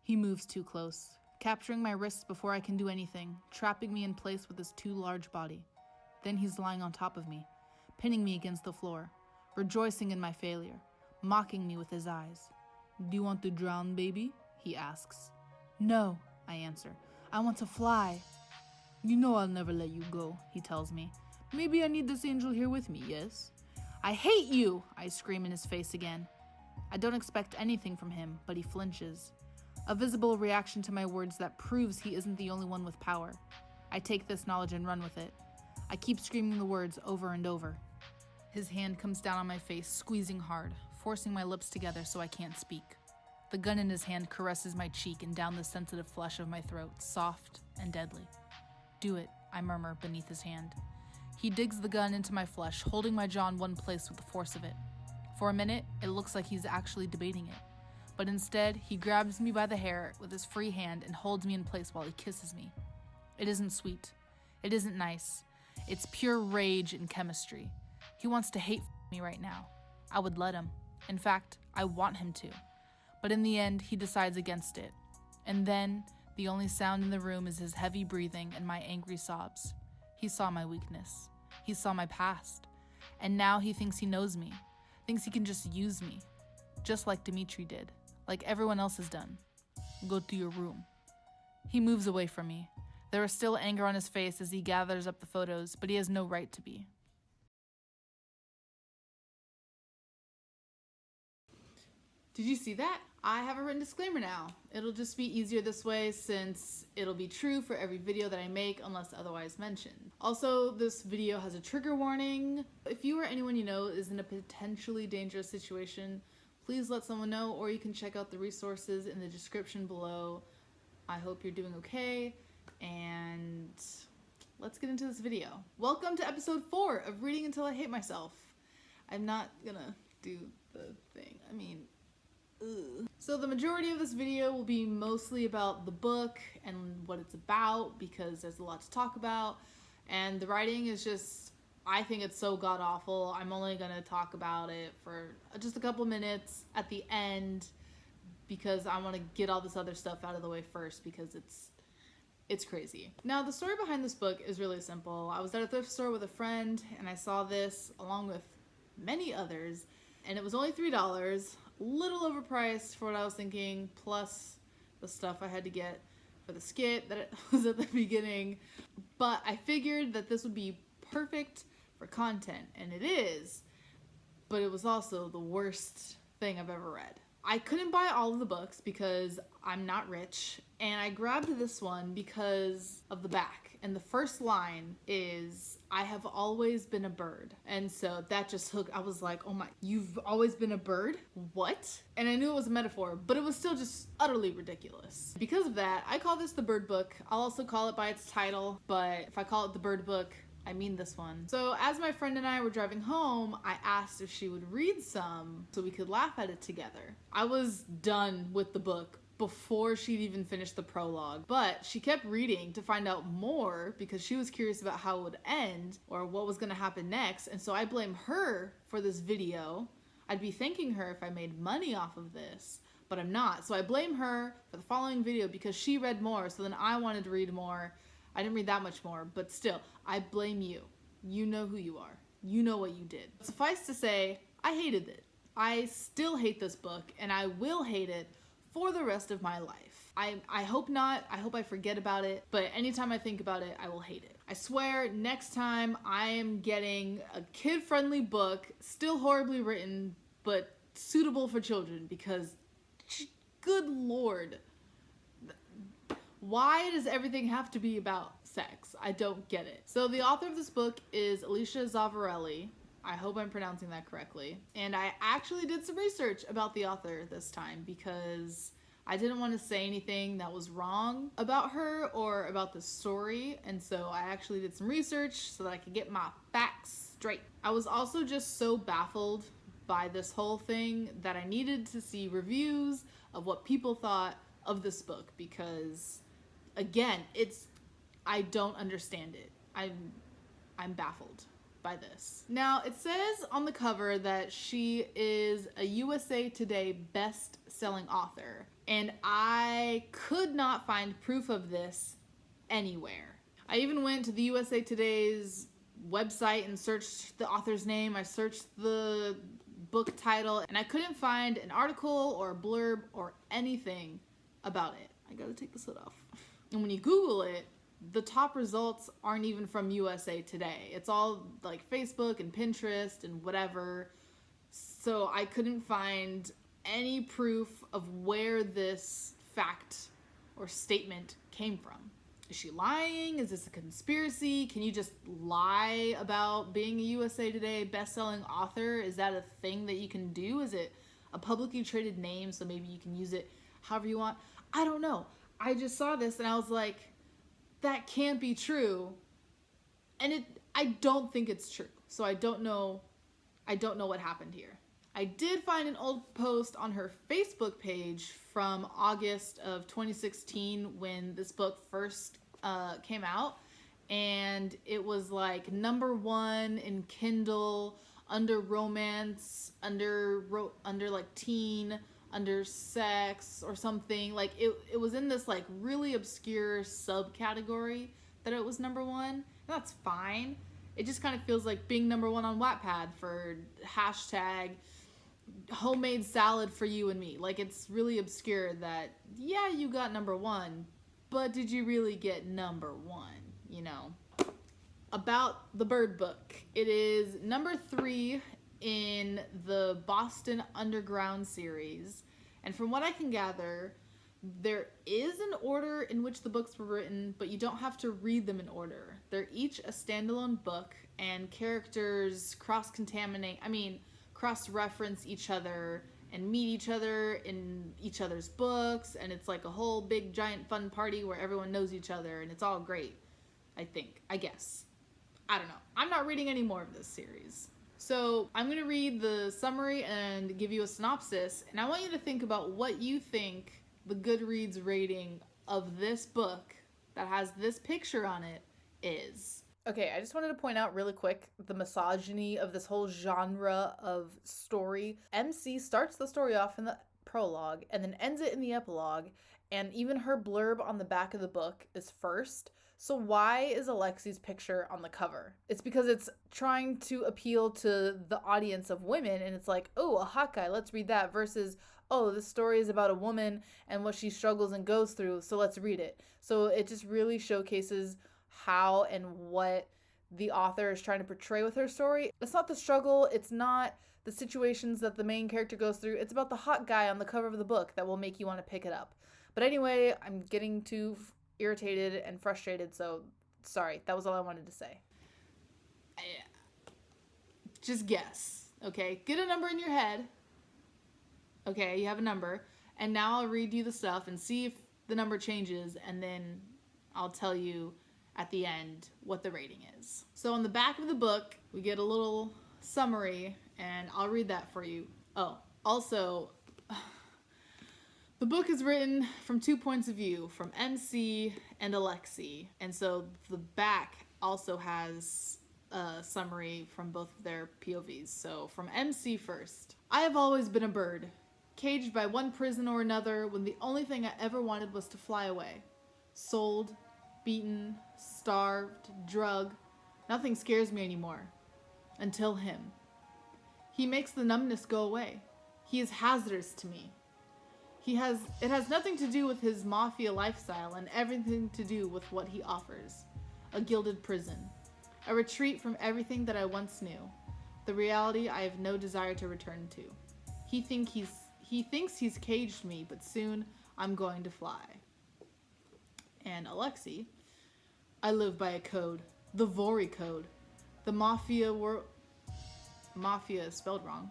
He moves too close, capturing my wrists before I can do anything, trapping me in place with his too large body. Then he's lying on top of me, pinning me against the floor, rejoicing in my failure, mocking me with his eyes. "Do you want to drown, baby?" he asks. "No," I answer. "I want to fly." "You know I'll never let you go," he tells me. "Maybe I need this angel here with me, yes?" "I hate you!" I scream in his face again. I don't expect anything from him, but he flinches. A visible reaction to my words that proves he isn't the only one with power. I take this knowledge and run with it. I keep screaming the words over and over. His hand comes down on my face, squeezing hard, forcing my lips together so I can't speak. The gun in his hand caresses my cheek and down the sensitive flesh of my throat, soft and deadly. "Do it," I murmur beneath his hand. He digs the gun into my flesh, holding my jaw in one place with the force of it. For a minute, it looks like he's actually debating it. But instead, he grabs me by the hair with his free hand and holds me in place while he kisses me. It isn't sweet. It isn't nice. It's pure rage and chemistry. He wants to hate me right now. I would let him. In fact, I want him to. But in the end, he decides against it. And then, the only sound in the room is his heavy breathing and my angry sobs. He saw my weakness. He saw my past. And now he thinks he knows me. Thinks he can just use me. Just like Dimitri did. Like everyone else has done. "Go to your room." He moves away from me. There is still anger on his face as he gathers up the photos, but he has no right to be. Did you see that? I have a written disclaimer now. It'll just be easier this way since it'll be true for every video that I make unless otherwise mentioned. Also, this video has a trigger warning. If you or anyone you know is in a potentially dangerous situation, please let someone know, or you can check out the resources in the description below. I hope you're doing okay, and let's get into this video. Welcome to episode 4 of Reading Until I Hate Myself. I'm not gonna do the thing. So the majority of this video will be mostly about the book and what it's about because there's a lot to talk about, and the writing is just, I think it's so god-awful. I'm only gonna talk about it for just a couple minutes at the end because I want to get all this other stuff out of the way first because it's crazy. Now, the story behind this book is really simple. I was at a thrift store with a friend and I saw this along with many others, and it was only $3, a little overpriced for what I was thinking, plus the stuff I had to get for the skit that it was at the beginning. But I figured that this would be perfect for content, and it is, but it was also the worst thing I've ever read. I couldn't buy all of the books because I'm not rich, and I grabbed this one because of the back. And the first line is, "I have always been a bird." And so that just hooked. I was like, oh my, you've always been a bird? What? And I knew it was a metaphor, but it was still just utterly ridiculous. Because of that, I call this the bird book. I'll also call it by its title, but if I call it the bird book, I mean this one. So as my friend and I were driving home, I asked if she would read some so we could laugh at it together. I was done with the book before she'd even finished the prologue, but she kept reading to find out more because she was curious about how it would end or what was gonna happen next, and so I blame her for this video. I'd be thanking her if I made money off of this, but I'm not. So I blame her for the following video because she read more, so then I wanted to read more. I didn't read that much more, but still, I blame you. You know who you are. You know what you did. Suffice to say, I hated it. I still hate this book, and I will hate it for the rest of my life. I hope not. I hope I forget about it, but anytime I think about it, I will hate it. I swear, next time I am getting a kid-friendly book, still horribly written, but suitable for children, because good Lord. Why does everything have to be about sex? I don't get it. So the author of this book is Alicia Zavarelli. I hope I'm pronouncing that correctly. And I actually did some research about the author this time because I didn't want to say anything that was wrong about her or about the story. And so I actually did some research so that I could get my facts straight. I was also just so baffled by this whole thing that I needed to see reviews of what people thought of this book because, again, I don't understand it. I'm baffled. by this. Now, it says on the cover that she is a USA Today best-selling author, and I could not find proof of this anywhere. I even went to the USA Today's website and searched the author's name. I searched the book title, and I couldn't find an article or a blurb or anything about it. I gotta take this hood off. And when you Google it, the top results aren't even from USA Today. It's all like Facebook and Pinterest and whatever. So I couldn't find any proof of where this fact or statement came from. Is she lying? Is this a conspiracy? Can you just lie about being a USA Today best-selling author? Is that a thing that you can do? Is it a publicly traded name, so maybe you can use it however you want? I don't know. I just saw this and I was like, that can't be true. And I don't think it's true. So I don't know what happened here. I did find an old post on her Facebook page from August of 2016 when this book first came out, and it was like #1 in Kindle, under romance, under like teen, under sex or something. Like it was in this like really obscure subcategory that it was #1. And that's fine. It just kind of feels like being #1 on Wattpad for hashtag homemade salad for you and me. Like, it's really obscure that, yeah, you got #1, but did you really get #1, you know? About the Bird book. It is #3 in the Boston Underground series. And from what I can gather, there is an order in which the books were written, but you don't have to read them in order. They're each a standalone book, and characters cross-reference each other and meet each other in each other's books, and it's like a whole big giant fun party where everyone knows each other, and it's all great, I guess. I don't know. I'm not reading any more of this series. So I'm going to read the summary and give you a synopsis, and I want you to think about what you think the Goodreads rating of this book that has this picture on it is. Okay, I just wanted to point out really quick the misogyny of this whole genre of story. MC starts the story off in the prologue and then ends it in the epilogue, and even her blurb on the back of the book is first. So why is Alexi's picture on the cover? It's because it's trying to appeal to the audience of women, and it's like, oh, a hot guy, let's read that, versus, oh, this story is about a woman and what she struggles and goes through, so let's read it. So it just really showcases how and what the author is trying to portray with her story. It's not the struggle, it's not the situations that the main character goes through, it's about the hot guy on the cover of the book that will make you want to pick it up. But anyway, I'm getting too irritated and frustrated, so sorry, that was all I wanted to say. Just guess, okay? Get a number in your head. Okay, you have a number, and now I'll read you the stuff and see if the number changes, and then I'll tell you at the end what the rating is. So on the back of the book, we get a little summary, and I'll read that for you. Oh, also, the book is written from 2 points of view, from MC and Alexi, and so the back also has a summary from both of their POVs. So from MC first. I have always been a bird, caged by one prison or another when the only thing I ever wanted was to fly away. Sold, beaten, starved, drugged. Nothing scares me anymore. Until him. He makes the numbness go away. He is hazardous to me. It has nothing to do with his mafia lifestyle and everything to do with what he offers. A gilded prison. A retreat from everything that I once knew. The reality I have no desire to return to. He thinks he's caged me, but soon I'm going to fly. And Alexi, I live by a code. The Vori code. The mafia is spelled wrong.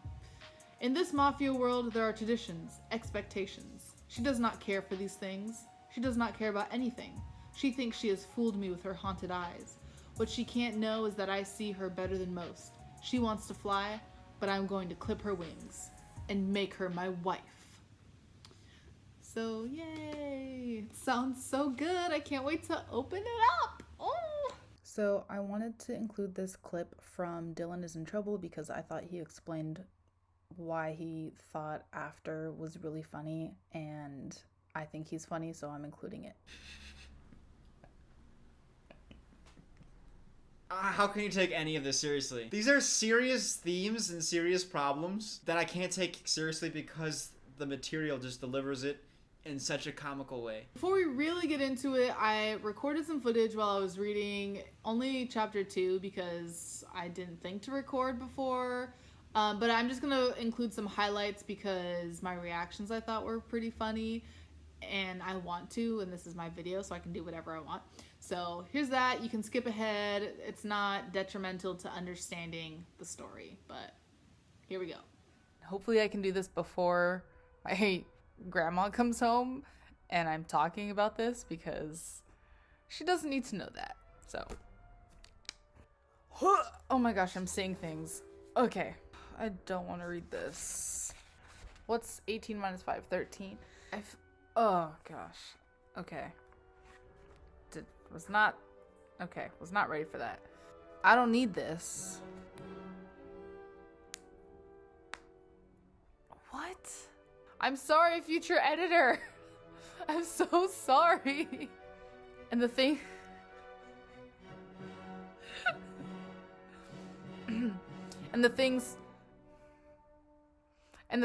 In this mafia world, there are traditions, expectations. She does not care for these things. She does not care about anything. She thinks she has fooled me with her haunted eyes. What she can't know is that I see her better than most. She wants to fly, but I'm going to clip her wings and make her my wife. So, yay! It sounds so good. I can't wait to open it up. Oh! So I wanted to include this clip from Dylan is in Trouble because I thought he explained why he thought After was really funny, and I think he's funny, so I'm including it. How can you take any of this seriously? These are serious themes and serious problems that I can't take seriously because the material just delivers it in such a comical way. Before we really get into it, I recorded some footage while I was reading only chapter 2 because I didn't think to record before. But I'm just going to include some highlights because my reactions I thought were pretty funny and I want to, and this is my video so I can do whatever I want. So here's that. You can skip ahead. It's not detrimental to understanding the story, but here we go. Hopefully I can do this before my grandma comes home and I'm talking about this because she doesn't need to know that. So, oh my gosh, I'm saying things. Okay, I don't want to read this. What's 18 minus 5? 13. Oh gosh. Okay. Was not ready for that. I don't need this. What? I'm sorry, future editor. I'm so sorry. And the thing... and the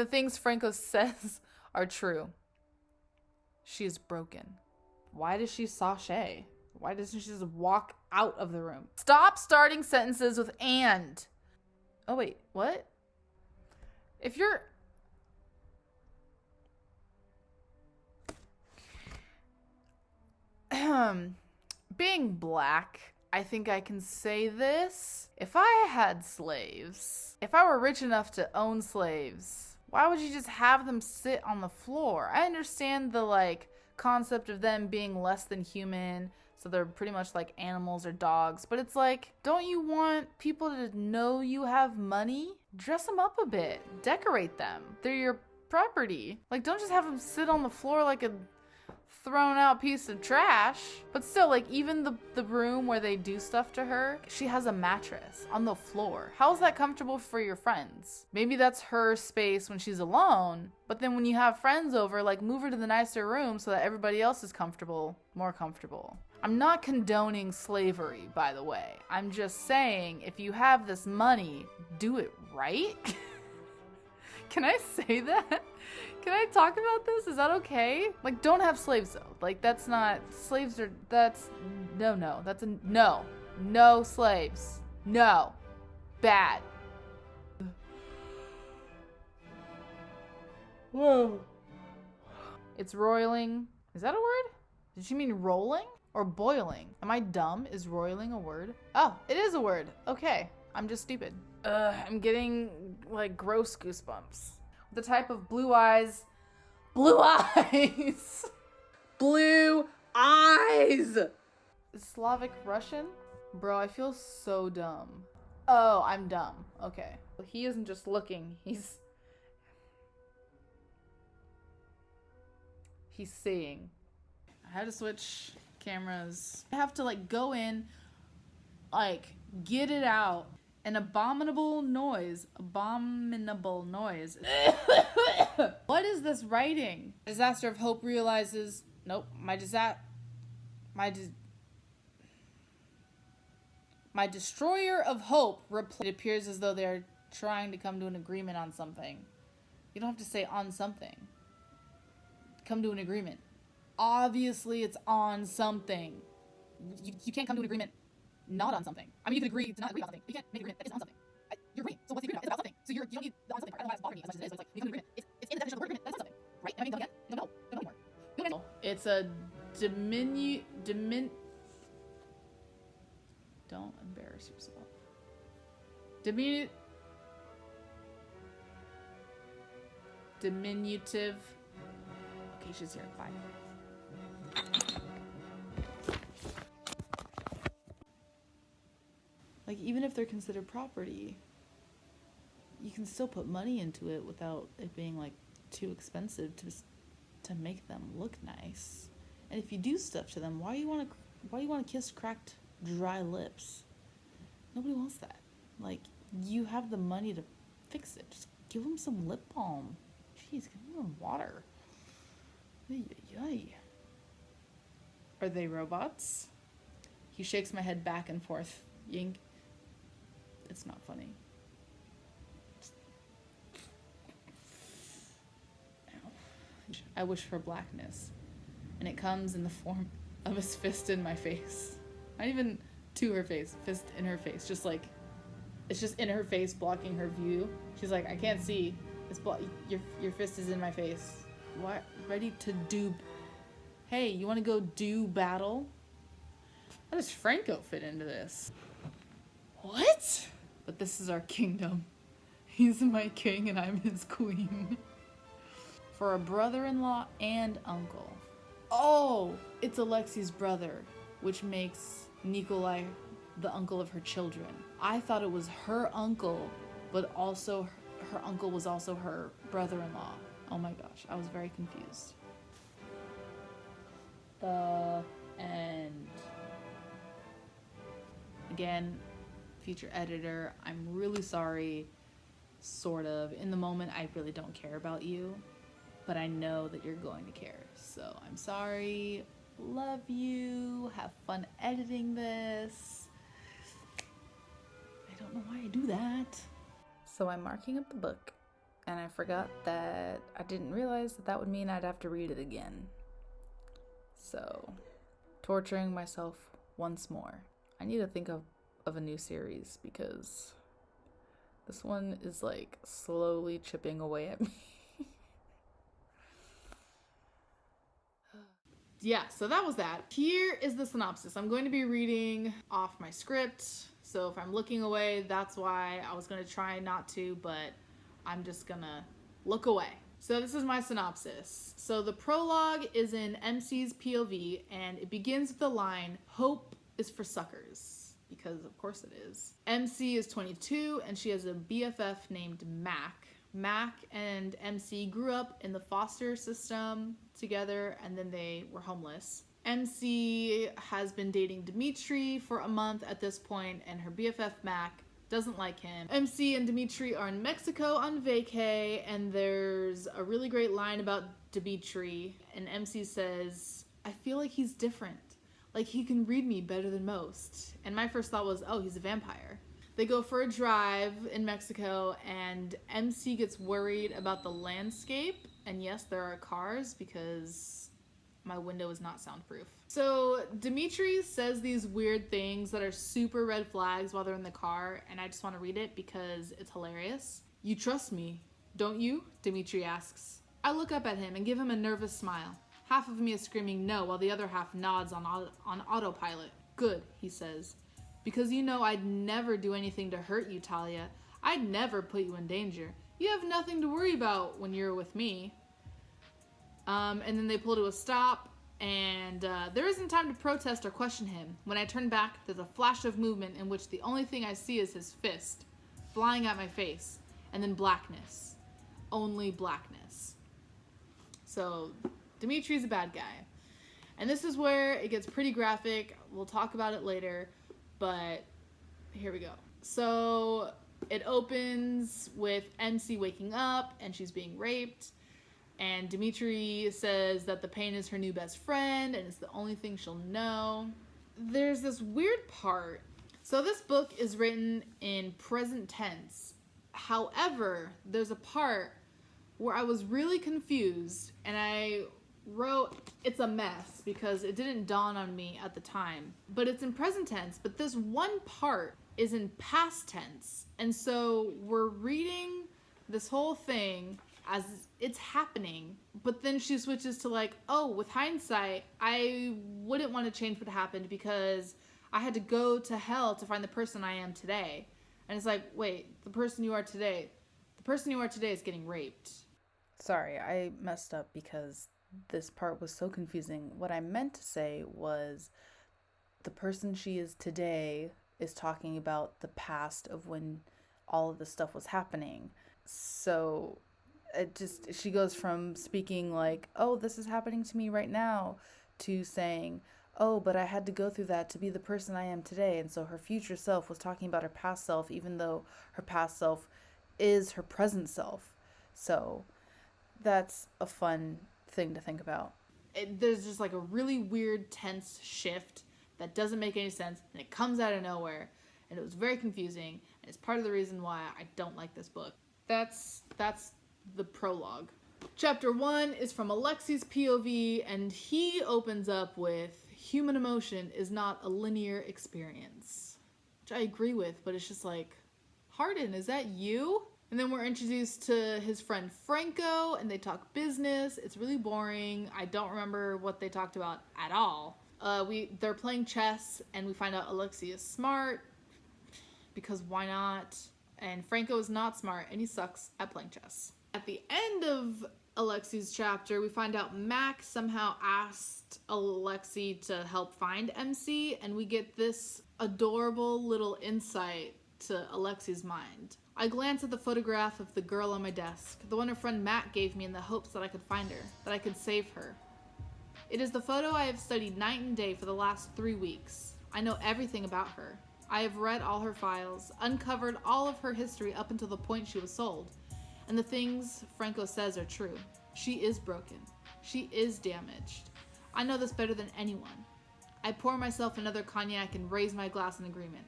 things Franco says are true. She is broken. Why does she sashay? Why doesn't she just walk out of the room? Stop starting sentences with and. Oh wait, what? If you're... being black, I think I can say this. If I had slaves, if I were rich enough to own slaves, why would you just have them sit on the floor? I understand the concept of them being less than human, so they're pretty much like animals or dogs, but it's like, don't you want people to know you have money? Dress them up a bit, decorate them. They're your property. Don't just have them sit on the floor like a thrown out piece of trash. But still, even the room where they do stuff to her, she has a mattress on the floor. How is that comfortable for your friends? Maybe that's her space when she's alone, but then when you have friends over, move her to the nicer room so that everybody else is comfortable, more comfortable. I'm not condoning slavery, by the way. I'm just saying, if you have this money, do it right. Can I say that? Can I talk about this? Is that okay? Don't have slaves though. That's not, slaves are, that's, no, that's a, no slaves. No. Bad. Whoa. It's roiling. Is that a word? Did she mean rolling or boiling? Am I dumb? Is roiling a word? Oh, it is a word. Okay. I'm just stupid. I'm getting gross goosebumps. The type of blue eyes. Blue eyes! Blue eyes! Slavic Russian? Bro, I feel so dumb. Oh, I'm dumb. Okay. He isn't just looking, he's seeing. I had to switch cameras. I have to go in, get it out. An abominable noise. Abominable noise. What is this writing? Disaster of Hope realizes... Nope. My destroyer of hope... It appears as though they're trying to come to an agreement on something. You don't have to say on something. Come to an agreement. Obviously it's on something. You can't come to an agreement not on something. I mean, you could agree to not agree on something, but you can't make an agreement that isn't on something. You're agreeing. So what's the agreement about? It's about something. So you don't need the on something part. I don't know why it's bothering me as much as it is, but you come to an agreement. It's in the definition of the word agreement that it's on something. Right? Am I being dumb again? No anymore. It's a don't embarrass yourself. Diminutive. Okay, she's here. Bye. Even if they're considered property, you can still put money into it without it being too expensive to make them look nice. And if you do stuff to them, why you want to kiss cracked dry lips. Nobody wants that. Like, you have the money to fix it. Just give him some lip balm. Jeez, give him some water. Yay. Are they robots? He shakes my head back and forth. Yink. It's not funny. I wish for blackness. And it comes in the form of his fist in my face. Not even to her face. Fist in her face. Just like, it's just in her face, blocking her view. She's like, I can't see. It's your fist is in my face. What? Ready to do... Hey, you want to go do battle? How does Franco fit into this? What? But this is our kingdom. He's my king and I'm his queen. For a brother-in-law and uncle. Oh, it's Alexi's brother, which makes Nikolai the uncle of her children. I thought it was her uncle, but also her uncle was also her brother-in-law. Oh my gosh, I was very confused. The end. Again, future editor, I'm really sorry. Sort of. In the moment, I really don't care about you, but I know that you're going to care. So I'm sorry. Love you. Have fun editing this. I don't know why I do that. So I'm marking up the book, and I forgot that I didn't realize that that would mean I'd have to read it again. So, torturing myself once more. I need to think of a new series because this one is like slowly chipping away at me. Yeah, so that was that. Here is the synopsis. I'm going to be reading off my script. So if I'm looking away, that's why. I was going to try not to, but I'm just going to look away. So this is my synopsis. So the prologue is in MC's POV, and it begins with the line, "Hope is for suckers," because of course it is. MC is 22, and she has a BFF named Mac. Mac and MC grew up in the foster system together, and then they were homeless. MC has been dating Dimitri for a month at this point, and her BFF Mac doesn't like him. MC and Dimitri are in Mexico on vacay, and there's a really great line about Dimitri, and MC says, "I feel like he's different. Like he can read me better than most." And my first thought was, oh, he's a vampire. They go for a drive in Mexico, and MC gets worried about the landscape. And yes, there are cars because my window is not soundproof. So Dimitri says these weird things that are super red flags while they're in the car, and I just want to read it because it's hilarious. "You trust me, don't you?" Dimitri asks. I look up at him and give him a nervous smile. Half of me is screaming no, while the other half nods on autopilot. "Good," he says. "Because you know I'd never do anything to hurt you, Talia. I'd never put you in danger. You have nothing to worry about when you're with me." And then they pull to a stop, and there isn't time to protest or question him. When I turn back, there's a flash of movement in which the only thing I see is his fist, flying at my face, and then blackness. Only blackness. So, Dimitri's a bad guy. And this is where it gets pretty graphic. We'll talk about it later, but here we go. So, it opens with MC waking up, and she's being raped. And Dimitri says that the pain is her new best friend, and it's the only thing she'll know. There's this weird part. So this book is written in present tense. However, there's a part where I was really confused, and I wrote, "It's a mess," because it didn't dawn on me at the time. But it's in present tense, but this one part is in past tense. And so we're reading this whole thing as it's happening, but then she switches to like, oh, with hindsight, I wouldn't want to change what happened because I had to go to hell to find the person I am today. And it's like, wait, the person you are today is getting raped. Sorry, I messed up because this part was so confusing. What I meant to say was the person she is today is talking about the past of when all of this stuff was happening. So she goes from speaking like, oh, this is happening to me right now, to saying, oh, but I had to go through that to be the person I am today. And so her future self was talking about her past self, even though her past self is her present self. So that's a fun thing to think about. There's just like a really weird, tense shift that doesn't make any sense, and it comes out of nowhere, and it was very confusing, and it's part of the reason why I don't like this book. That's the prologue. Chapter 1 is from Alexi's POV, and he opens up with, human emotion is not a linear experience. Which I agree with, but it's just like, Hardin, is that you? And then we're introduced to his friend Franco, and they talk business. It's really boring. I don't remember what they talked about at all. They're playing chess, and we find out Alexi is smart, because why not? And Franco is not smart, and he sucks at playing chess. At the end of Alexi's chapter, we find out Mac somehow asked Alexi to help find MC, and we get this adorable little insight to Alexi's mind. I glance at the photograph of the girl on my desk, the one her friend Matt gave me in the hopes that I could find her, that I could save her. It is the photo I have studied night and day for the last 3 weeks. I know everything about her. I have read all her files, uncovered all of her history up until the point she was sold. And the things Franco says are true. She is broken. She is damaged. I know this better than anyone. I pour myself another cognac and raise my glass in agreement.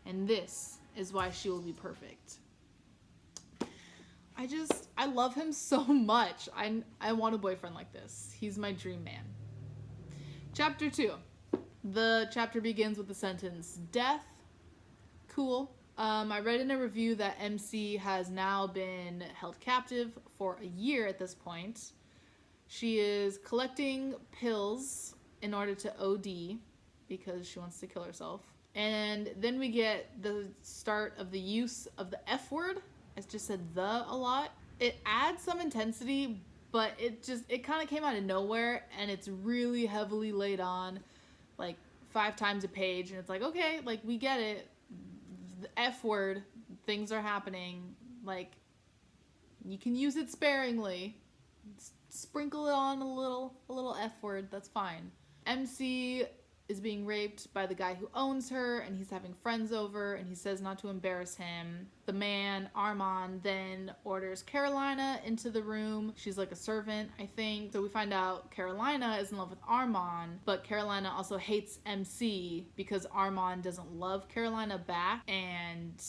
And this is why she will be perfect. I love him so much. I want a boyfriend like this. He's my dream man. Chapter 2. The chapter begins with the sentence, death, cool. I read in a review that MC has now been held captive for a year at this point. She is collecting pills in order to OD because she wants to kill herself. And then we get the start of the use of the F word. I just said the a lot. It adds some intensity, but it kind of came out of nowhere, and it's really heavily laid on, like 5 times a page, and it's like, okay, like we get it. The F word, things are happening, like you can use it sparingly. Sprinkle it on a little F word, that's fine. MC is being raped by the guy who owns her, and he's having friends over, and he says not to embarrass him. The man, Armand, then orders Carolina into the room. She's like a servant, I think. So we find out Carolina is in love with Armand, but Carolina also hates MC because Armand doesn't love Carolina back, and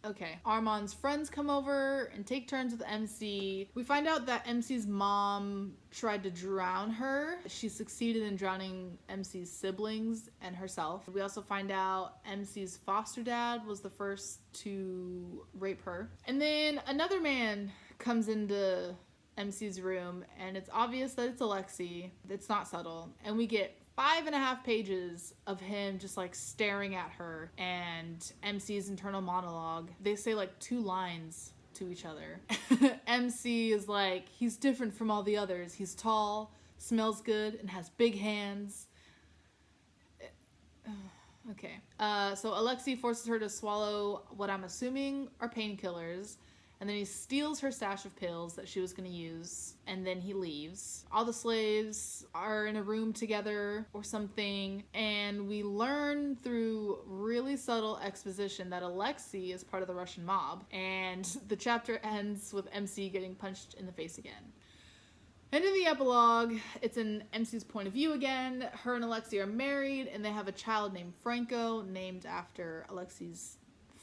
okay. Armand's friends come over and take turns with MC. We find out that MC's mom tried to drown her. She succeeded in drowning MC's siblings and herself. We also find out MC's foster dad was the first to rape her. And then another man comes into MC's room, and it's obvious that it's Alexi. It's not subtle. And we get 5.5 pages of him just like staring at her and MC's internal monologue. They say like 2 lines to each other. MC is like, he's different from all the others. He's tall, smells good, and has big hands. Okay. So Alexi forces her to swallow what I'm assuming are painkillers. And then he steals her stash of pills that she was going to use, and then he leaves. All the slaves are in a room together or something, and we learn through really subtle exposition that Alexi is part of the Russian mob, and the chapter ends with MC getting punched in the face again. And in the epilogue, it's in MC's point of view again. Her and Alexi are married, and they have a child named Franco, named after Alexi's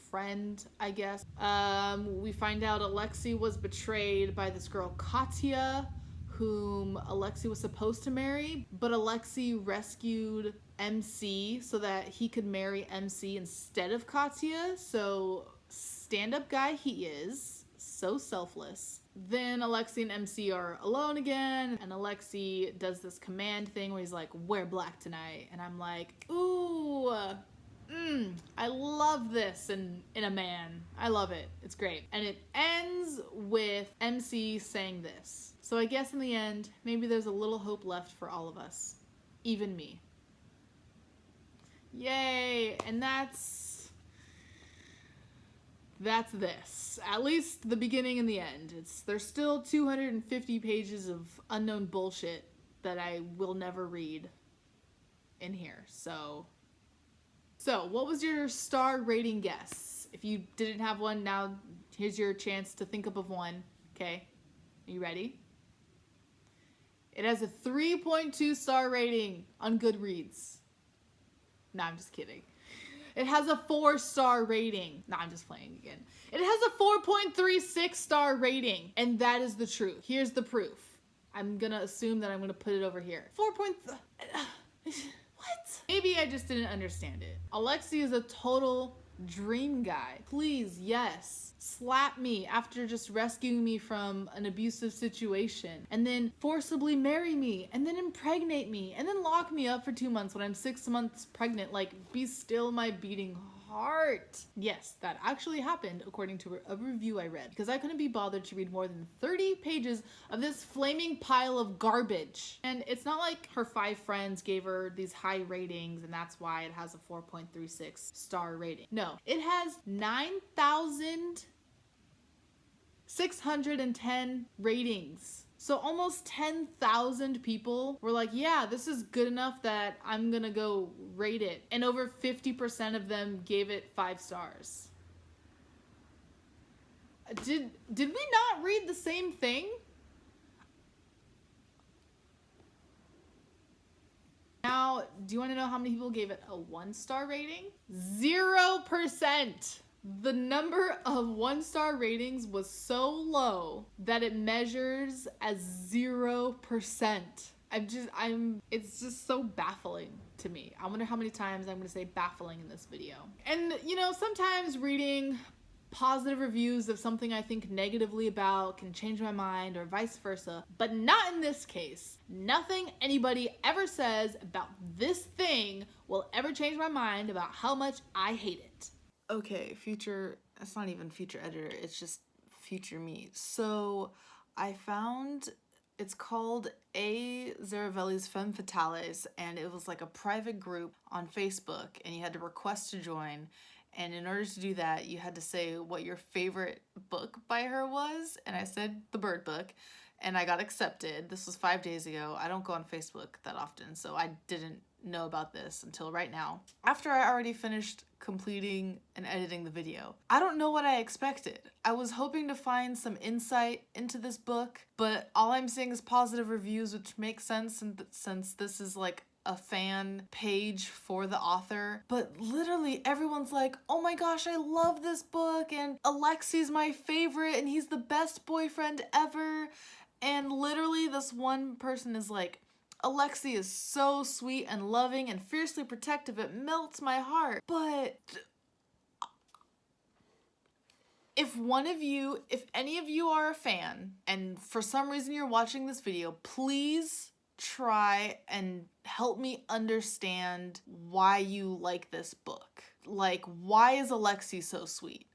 friend, I guess. We find out Alexi was betrayed by this girl Katya, whom Alexi was supposed to marry, but Alexi rescued MC so that he could marry MC instead of Katya. So stand-up guy he is, so selfless. Then Alexi and MC are alone again, and Alexi does this command thing where he's like, wear black tonight, and I'm like, ooh, I love this in a man. I love it. It's great. And it ends with MC saying this. So I guess in the end, maybe there's a little hope left for all of us. Even me. Yay! And that's this. At least the beginning and the end. There's still 250 pages of unknown bullshit that I will never read. in here. So what was your star rating guess? If you didn't have one, now here's your chance to think up of one. Okay, are you ready? It has a 3.2 star rating on Goodreads. No, I'm just kidding. It has a 4-star rating. No, I'm just playing again. It has a 4.36 star rating, and that is the truth. Here's the proof. I'm gonna assume that I'm gonna put it over here. What? Maybe I just didn't understand it. Alexi is a total dream guy. Please, yes, slap me after just rescuing me from an abusive situation, and then forcibly marry me, and then impregnate me, and then lock me up for 2 months when I'm 6 months pregnant. Like, be still my beating heart. Yes, that actually happened according to a review I read, because I couldn't be bothered to read more than 30 pages of this flaming pile of garbage. And it's not like her 5 friends gave her these high ratings and that's why it has a 4.36 star rating. No, it has 9,610 ratings. So almost 10,000 people were like, yeah, this is good enough that I'm gonna go rate it. And over 50% of them gave it 5 stars. Did we not read the same thing? Now, do you want to know how many people gave it a 1-star rating? 0%. The number of 1-star ratings was so low that it measures as 0%. It's just so baffling to me. I wonder how many times I'm gonna say baffling in this video. And you know, sometimes reading positive reviews of something I think negatively about can change my mind, or vice versa, but not in this case. Nothing anybody ever says about this thing will ever change my mind about how much I hate it. Okay, it's not even future editor, it's just future me. So I found, it's called A. Zavarelli's Femme Fatales, and it was like a private group on Facebook, and you had to request to join. And in order to do that, you had to say what your favorite book by her was, and I said The Bird Book, and I got accepted. This was 5 days ago. I don't go on Facebook that often, so I didn't know about this until right now, after I already finished completing and editing the video. I don't know what I expected. I was hoping to find some insight into this book, but all I'm seeing is positive reviews, which makes sense since this is like a fan page for the author. But literally everyone's like, oh my gosh, I love this book, and Alexi's my favorite, and he's the best boyfriend ever. And literally this one person is like, Alexi is so sweet and loving and fiercely protective, it melts my heart. But if any of you are a fan, and for some reason you're watching this video, please try and help me understand why you like this book. Like, why is Alexi so sweet?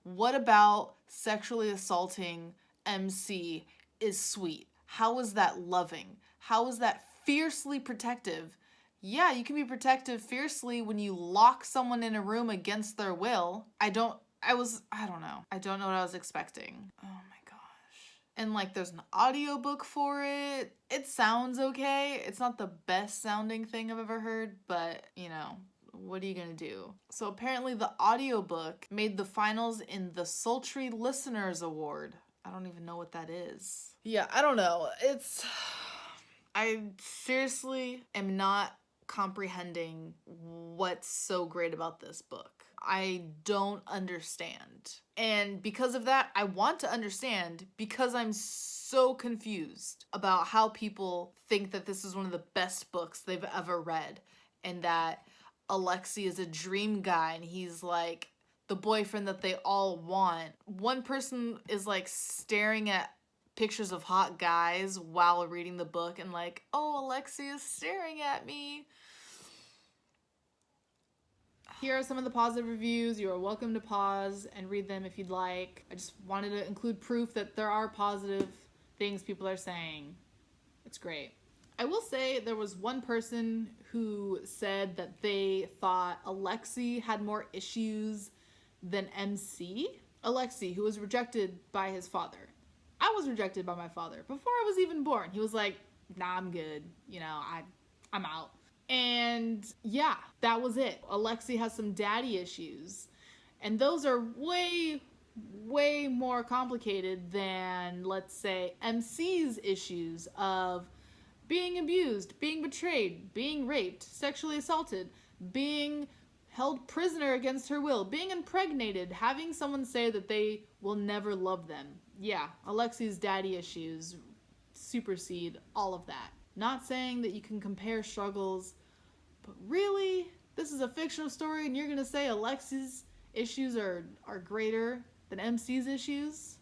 What about sexually assaulting MC is sweet? How is that loving? How is that fiercely protective? Yeah, you can be protective fiercely when you lock someone in a room against their will. I don't know. I don't know what I was expecting. Oh my gosh. And like, there's an audiobook for it. It sounds okay. It's not the best sounding thing I've ever heard, but you know, what are you gonna do? So apparently the audiobook made the finals in the Sultry Listeners Award. I don't even know what that is. Yeah, I don't know. I seriously am not comprehending what's so great about this book. I don't understand. And because of that, I want to understand, because I'm so confused about how people think that this is one of the best books they've ever read, and that Alexi is a dream guy and he's like the boyfriend that they all want. One person is like staring at pictures of hot guys while reading the book and like, oh, Alexi is staring at me. Here are some of the positive reviews. You are welcome to pause and read them if you'd like. I just wanted to include proof that there are positive things people are saying. It's great. I will say there was one person who said that they thought Alexi had more issues than MC. Alexi, who was rejected by his father. I was rejected by my father before I was even born. He was like, nah, I'm good. You know, I'm out. And yeah, that was it. Alexi has some daddy issues. And those are way, way more complicated than, let's say, MC's issues of being abused, being betrayed, being raped, sexually assaulted, being held prisoner against her will, being impregnated, having someone say that they will never love them. Yeah, Alexi's daddy issues supersede all of that. Not saying that you can compare struggles, but really, this is a fictional story and you're gonna say Alexi's issues are greater than MC's issues?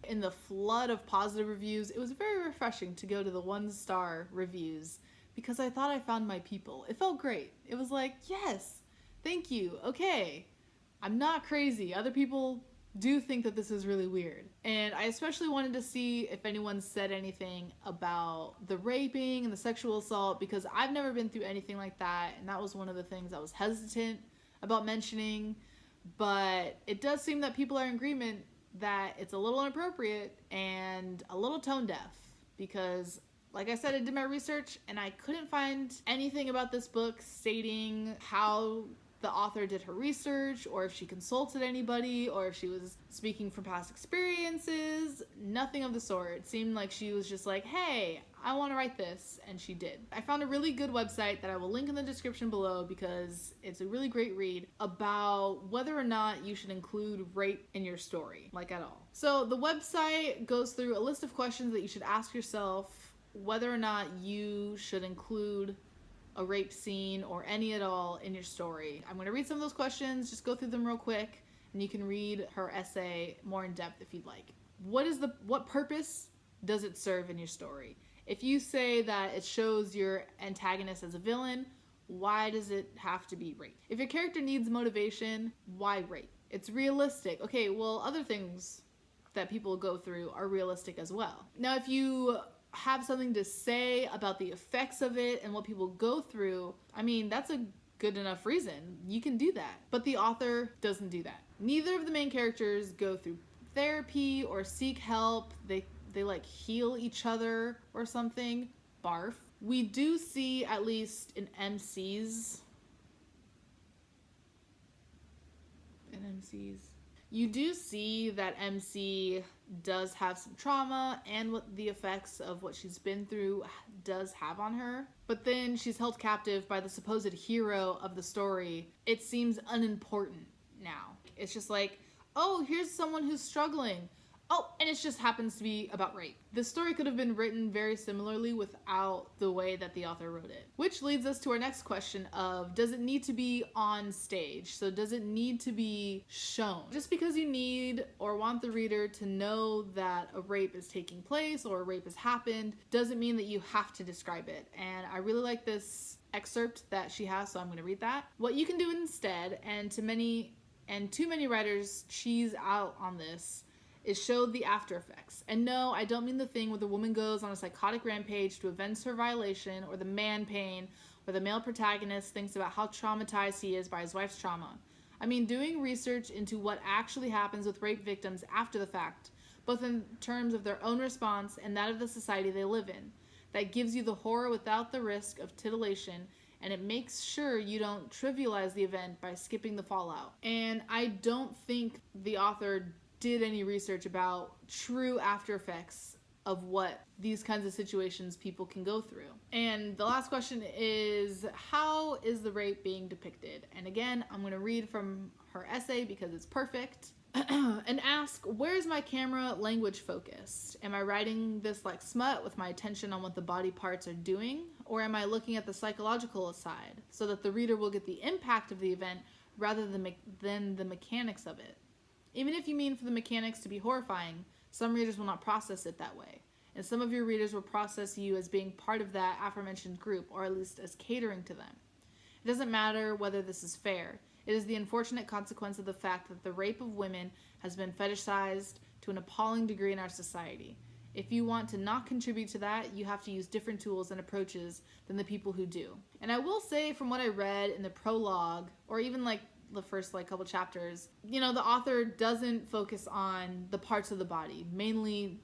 In the flood of positive reviews, it was very refreshing to go to the 1-star reviews because I thought I found my people. It felt great. It was like, yes, thank you, okay. I'm not crazy. Other people do think that this is really weird. And I especially wanted to see if anyone said anything about the raping and the sexual assault because I've never been through anything like that, and that was one of the things I was hesitant about mentioning. But it does seem that people are in agreement that it's a little inappropriate and a little tone deaf because, like I said, I did my research and I couldn't find anything about this book stating how the author did her research or if she consulted anybody or if she was speaking from past experiences. Nothing of the sort. It seemed like she was just like, hey, I want to write this, and she did. I found a really good website that I will link in the description below because it's a really great read about whether or not you should include rape in your story, like at all. So the website goes through a list of questions that you should ask yourself whether or not you should include a rape scene or any at all in your story. I'm going to read some of those questions, just go through them real quick, and you can read her essay more in depth if you'd like. What purpose does it serve in your story? If you say that it shows your antagonist as a villain, why does it have to be rape? If your character needs motivation, why rape? It's realistic. Okay, well, other things that people go through are realistic as well. Now, if you have something to say about the effects of it and what people go through, I mean, that's a good enough reason. You can do that. But the author doesn't do that. Neither of the main characters go through therapy or seek help. They like heal each other or something. Barf. We do see, at least in MCs, you do see that MC does have some trauma and what the effects of what she's been through does have on her. But then she's held captive by the supposed hero of the story. It seems unimportant now. It's just like, oh, here's someone who's struggling. Oh, and it just happens to be about rape. This story could have been written very similarly without the way that the author wrote it. Which leads us to our next question of, does it need to be on stage? So does it need to be shown? Just because you need or want the reader to know that a rape is taking place or a rape has happened doesn't mean that you have to describe it. And I really like this excerpt that she has, so I'm going to read that. What you can do instead, and too many writers cheese out on this, is show the after effects. And no, I don't mean the thing where the woman goes on a psychotic rampage to avenge her violation, or the man pain, where the male protagonist thinks about how traumatized he is by his wife's trauma. I mean doing research into what actually happens with rape victims after the fact, both in terms of their own response and that of the society they live in. That gives you the horror without the risk of titillation, and it makes sure you don't trivialize the event by skipping the fallout. And I don't think the author did any research about true after effects of what these kinds of situations people can go through. And the last question is, how is the rape being depicted? And again, I'm going to read from her essay because it's perfect. And ask, where is my camera language focused? Am I writing this like smut with my attention on what the body parts are doing? Or am I looking at the psychological aside so that the reader will get the impact of the event rather than the mechanics of it? Even if you mean for the mechanics to be horrifying, some readers will not process it that way. And some of your readers will process you as being part of that aforementioned group, or at least as catering to them. It doesn't matter whether this is fair. It is the unfortunate consequence of the fact that the rape of women has been fetishized to an appalling degree in our society. If you want to not contribute to that, you have to use different tools and approaches than the people who do. And I will say, from what I read in the prologue, or even like the first couple chapters, the author doesn't focus on the parts of the body, mainly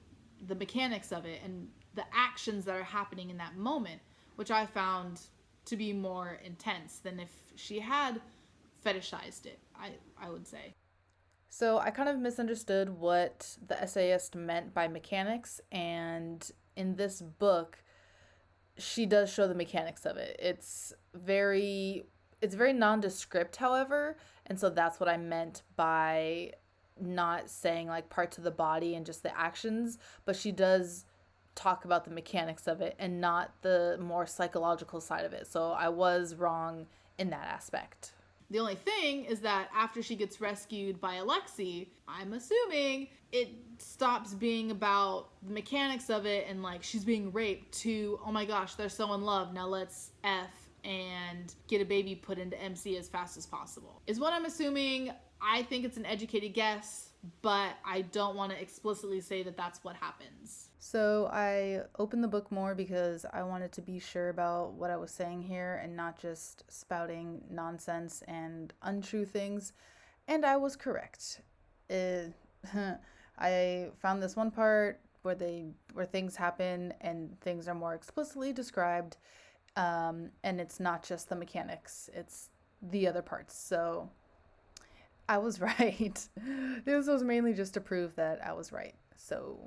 the mechanics of it and the actions that are happening in that moment, which I found to be more intense than if she had fetishized it, I would say. So I kind of misunderstood what the essayist meant by mechanics, and in this book, she does show the mechanics of it. It's very nondescript, however, and so that's what I meant by not saying like parts of the body and just the actions, but she does talk about the mechanics of it and not the more psychological side of it. So I was wrong in that aspect. The only thing is that after she gets rescued by Alexei, I'm assuming it stops being about the mechanics of it and like she's being raped to, oh my gosh, they're so in love, now let's F and get a baby put into MC as fast as possible, is what I'm assuming. I think it's an educated guess, but I don't want to explicitly say that that's what happens. So I opened the book more because I wanted to be sure about what I was saying here and not just spouting nonsense and untrue things, and I was correct. I found this one part where things happen and things are more explicitly described, and it's not just the mechanics, it's the other parts. So I was right. This was mainly just to prove that I was right. So,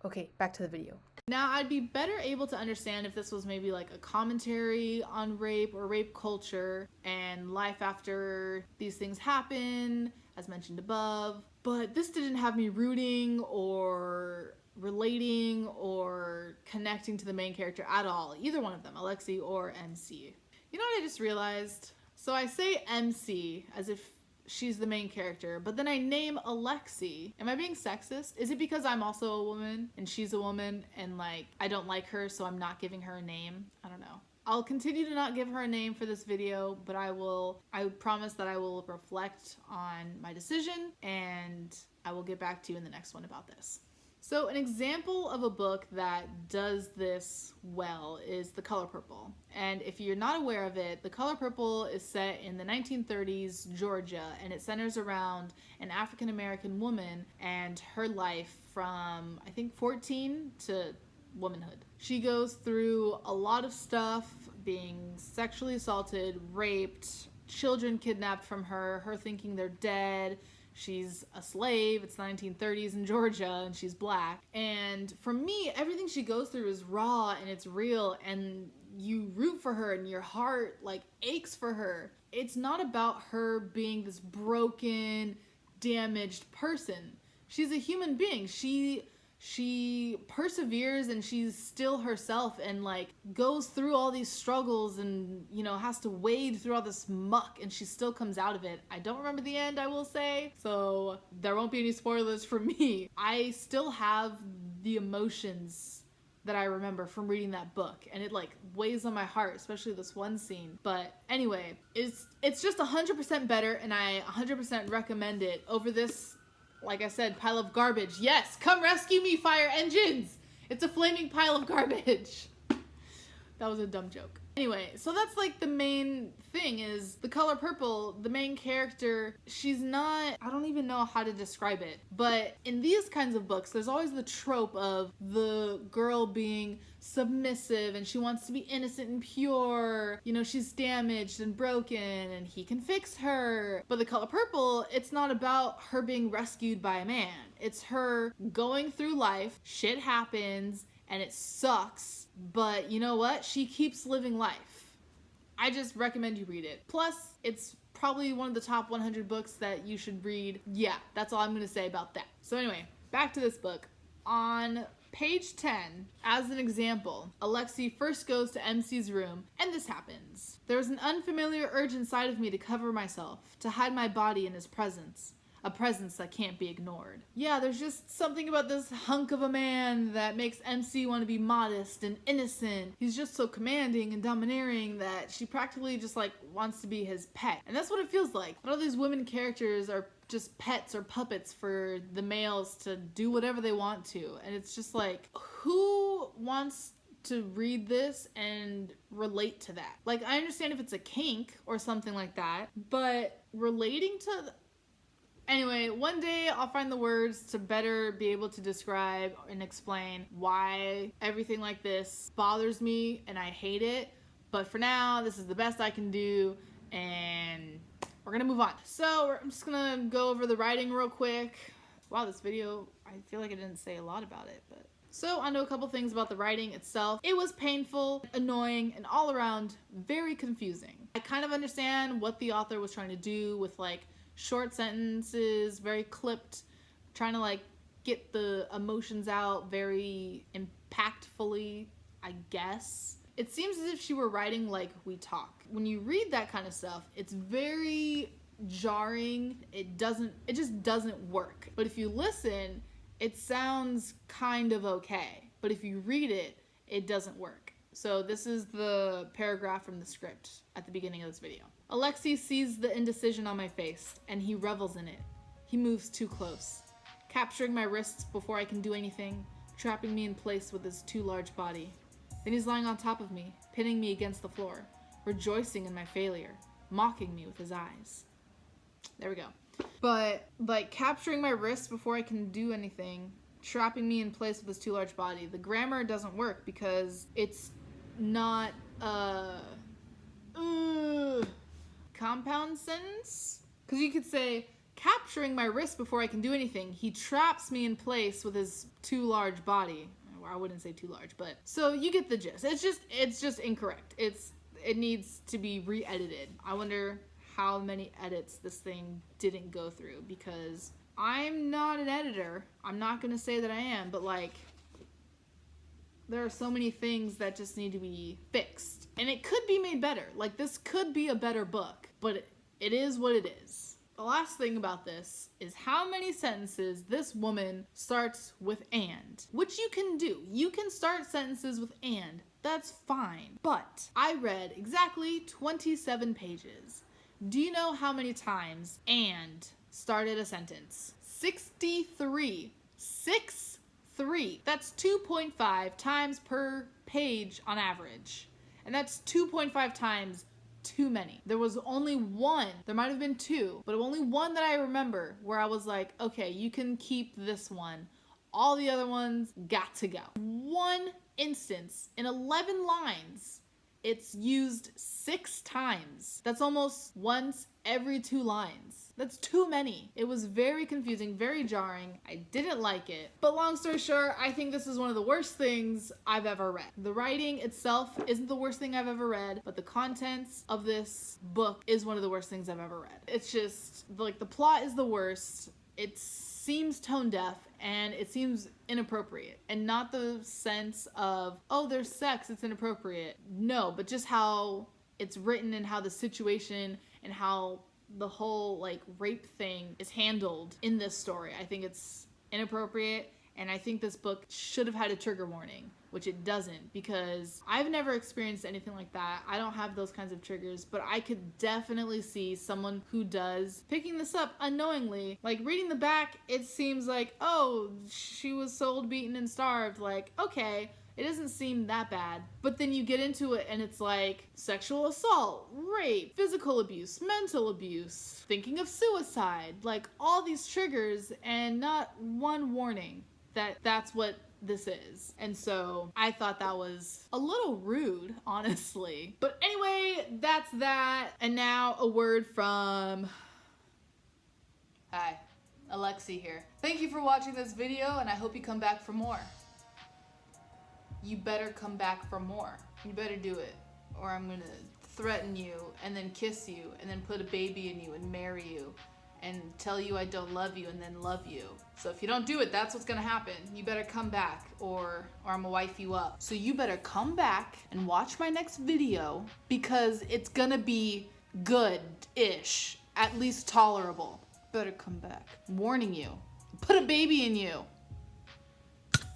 okay, back to the video. Now, I'd be better able to understand if this was maybe like a commentary on rape or rape culture and life after these things happen, as mentioned above. But this didn't have me rooting or relating or connecting to the main character at all. Either one of them, Alexei or MC. You know what I just realized? So I say MC as if she's the main character, but then I name Alexei. Am I being sexist? Is it because I'm also a woman and she's a woman and like I don't like her, so I'm not giving her a name? I don't know. I'll continue to not give her a name for this video, but I promise that I will reflect on my decision and I will get back to you in the next one about this. So an example of a book that does this well is The Color Purple. And if you're not aware of it, The Color Purple is set in the 1930s Georgia, and it centers around an African-American woman and her life from, I think, 14 to womanhood. She goes through a lot of stuff, being sexually assaulted, raped, children kidnapped from her thinking they're dead. She's a slave. It's the 1930s in Georgia and she's black. And for me, everything she goes through is raw and it's real and you root for her and your heart like aches for her. It's not about her being this broken, damaged person. She's a human being. She perseveres and she's still herself and like goes through all these struggles and, you know, has to wade through all this muck and she still comes out of it. I don't remember the end, I will say, so there won't be any spoilers for me. I still have the emotions that I remember from reading that book and it like weighs on my heart, especially this one scene. But anyway, it's just 100% better and I 100% recommend it over this, like I said, pile of garbage. Yes, come rescue me, fire engines! It's a flaming pile of garbage. That was a dumb joke. Anyway, so that's like the main thing is The Color Purple, the main character, she's not, I don't even know how to describe it, but in these kinds of books, there's always the trope of the girl being submissive and she wants to be innocent and pure, you know, she's damaged and broken and he can fix her. But The Color Purple, it's not about her being rescued by a man. It's her going through life, shit happens, and it sucks, but you know what? She keeps living life. I just recommend you read it. Plus, it's probably one of the top 100 books that you should read. Yeah, that's all I'm going to say about that. So anyway, back to this book. On page 10, as an example, Alexei first goes to MC's room, and this happens. There was an unfamiliar urge inside of me to cover myself, to hide my body in his presence. A presence that can't be ignored. Yeah, there's just something about this hunk of a man that makes MC want to be modest and innocent. He's just so commanding and domineering that she practically just like wants to be his pet. And that's what it feels like. All these women characters are just pets or puppets for the males to do whatever they want to. And it's just like, who wants to read this and relate to that? Like, I understand if it's a kink or something like that, but relating to anyway, one day I'll find the words to better be able to describe and explain why everything like this bothers me and I hate it. But for now, this is the best I can do, and we're gonna move on. So I'm just gonna go over the writing real quick. Wow, this video, I feel like I didn't say a lot about it, but. So I know a couple things about the writing itself. It was painful, annoying, and all around very confusing. I kind of understand what the author was trying to do with like short sentences, very clipped, trying to like get the emotions out very impactfully, I guess. It seems as if she were writing like we talk. When you read that kind of stuff, it's very jarring. It just doesn't work. But if you listen, it sounds kind of okay. But if you read it, it doesn't work. So this is the paragraph from the script at the beginning of this video. Alexei sees the indecision on my face, and he revels in it. He moves too close, capturing my wrists before I can do anything, trapping me in place with his too large body. Then he's lying on top of me, pinning me against the floor, rejoicing in my failure, mocking me with his eyes. There we go. But, like, capturing my wrists before I can do anything, trapping me in place with his too large body. The grammar doesn't work because it's not a compound sentence. Because you could say, capturing my wrist before I can do anything, he traps me in place with his too large body. I wouldn't say too large, but so you get the gist. It's just incorrect. It needs to be re-edited. I wonder how many edits this thing didn't go through, because I'm not an editor. I'm not gonna say that I am, but like there are so many things that just need to be fixed, and it could be made better. Like, this could be a better book, but it is what it is. The last thing about this is how many sentences this woman starts with and, which you can do. You can start sentences with and. That's fine. But I read exactly 27 pages. Do you know how many times and started a sentence? 63. 6-3. That's 2.5 times per page on average. And that's 2.5 times too many. There was only one, there might have been two, but only one that I remember where I was like, okay, you can keep this one. All the other ones got to go. One instance in 11 lines, it's used 6 times. That's almost once every 2 lines. That's too many. It was very confusing, very jarring. I didn't like it. But long story short, I think this is one of the worst things I've ever read. The writing itself isn't the worst thing I've ever read, but the contents of this book is one of the worst things I've ever read. It's just, like, the plot is the worst. It seems tone deaf, and it seems inappropriate. And not the sense of, oh, there's sex, it's inappropriate. No, but just how it's written and how the situation and how the whole like rape thing is handled in this story. I think it's inappropriate, and I think this book should have had a trigger warning, which it doesn't, because I've never experienced anything like that. I don't have those kinds of triggers, but I could definitely see someone who does picking this up unknowingly. Like, reading the back, it seems like, oh, she was sold, beaten, and starved. Like, okay, it doesn't seem that bad. But then you get into it and it's like sexual assault, rape, physical abuse, mental abuse, thinking of suicide, like all these triggers, and not one warning that that's what this is. And so I thought that was a little rude, honestly. But anyway, that's that. And now a word from... Hi, Alexi here. Thank you for watching this video, and I hope you come back for more. You better come back for more. You better do it, or I'm gonna threaten you and then kiss you and then put a baby in you and marry you and tell you I don't love you and then love you. So if you don't do it, that's what's gonna happen. You better come back, or I'm gonna wife you up. So you better come back and watch my next video, because it's gonna be good-ish, at least tolerable. Better come back. I'm warning you. Put a baby in you.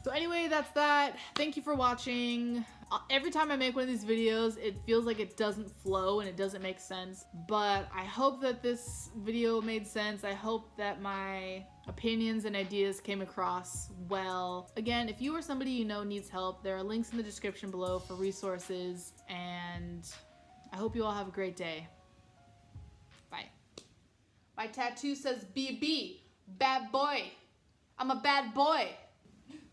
So anyway, that's that. Thank you for watching. Every time I make one of these videos, it feels like it doesn't flow and it doesn't make sense. But I hope that this video made sense. I hope that my opinions and ideas came across well. Again, if you or somebody you know needs help, there are links in the description below for resources. And I hope you all have a great day. Bye. My tattoo says BB, bad boy. I'm a bad boy.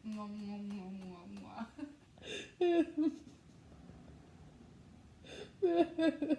Mwah, mwah, mwah, mwah, mwah. it.